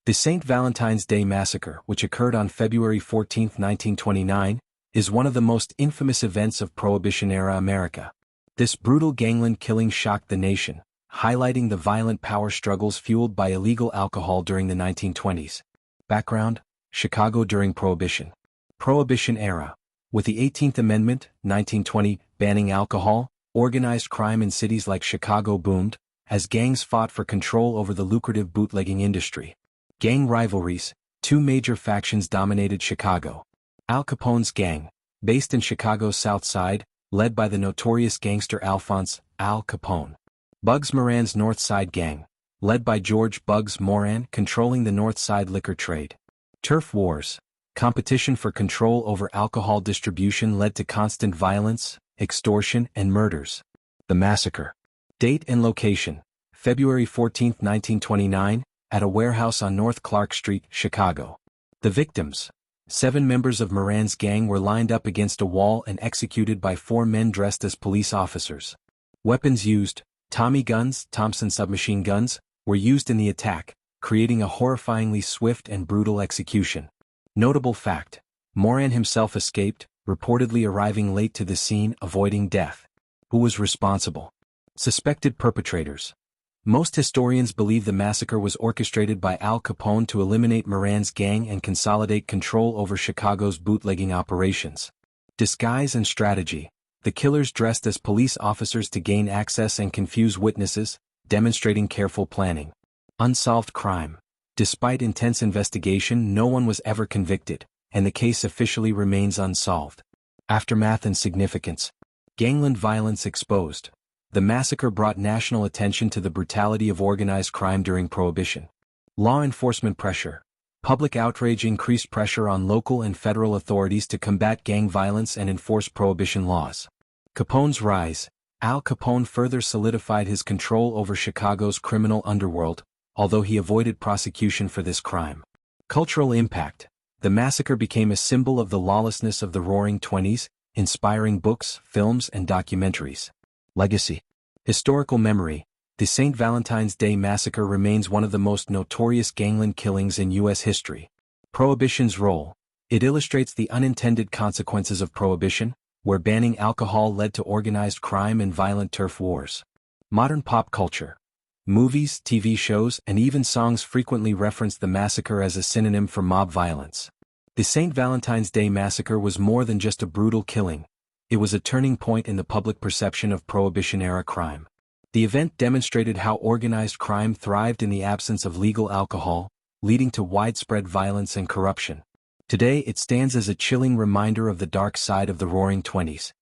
The St. Valentine's Day Massacre, which occurred on February 14, 1929, is one of the most infamous events of Prohibition-era America. This brutal gangland killing shocked the nation, highlighting the violent power struggles fueled by illegal alcohol during the 1920s. Background: Chicago during Prohibition. Prohibition era. With the 18th Amendment, 1920, banning alcohol, organized crime in cities like Chicago boomed, as gangs fought for control over the lucrative bootlegging industry. Gang rivalries: two major factions dominated Chicago. Al Capone's gang, based in Chicago's South Side, led by the notorious gangster Alphonse Al Capone. Bugs Moran's North Side gang, led by George Bugs Moran, controlling the North Side liquor trade. Turf wars. Competition for control over alcohol distribution led to constant violence, extortion, and murders. The Massacre. Date and location: February 14, 1929, at a warehouse on North Clark Street, Chicago. The victims: 7 members of Moran's gang were lined up against a wall and executed by 4 men dressed as police officers. Weapons used: Tommy guns, Thompson submachine guns, were used in the attack, creating a horrifyingly swift and brutal execution. Notable fact: Moran himself escaped, reportedly arriving late to the scene, avoiding death. Who was responsible? Suspected perpetrators. Most historians believe the massacre was orchestrated by Al Capone to eliminate Moran's gang and consolidate control over Chicago's bootlegging operations. Disguise and strategy. The killers dressed as police officers to gain access and confuse witnesses, demonstrating careful planning. Unsolved crime. Despite intense investigation, no one was ever convicted, and the case officially remains unsolved. Aftermath and significance. Gangland violence exposed. The massacre brought national attention to the brutality of organized crime during Prohibition. Law enforcement pressure. Public outrage increased pressure on local and federal authorities to combat gang violence and enforce Prohibition laws. Capone's rise. Al Capone further solidified his control over Chicago's criminal underworld, although he avoided prosecution for this crime. Cultural impact. The massacre became a symbol of the lawlessness of the Roaring Twenties, inspiring books, films, and documentaries. Legacy. Historical memory. The St. Valentine's Day Massacre remains one of the most notorious gangland killings in U.S. history. Prohibition's role. It illustrates the unintended consequences of Prohibition, where banning alcohol led to organized crime and violent turf wars. Modern pop culture. Movies, TV shows, and even songs frequently reference the massacre as a synonym for mob violence. The St. Valentine's Day Massacre was more than just a brutal killing. It was a turning point in the public perception of Prohibition-era crime. The event demonstrated how organized crime thrived in the absence of legal alcohol, leading to widespread violence and corruption. Today it stands as a chilling reminder of the dark side of the Roaring Twenties.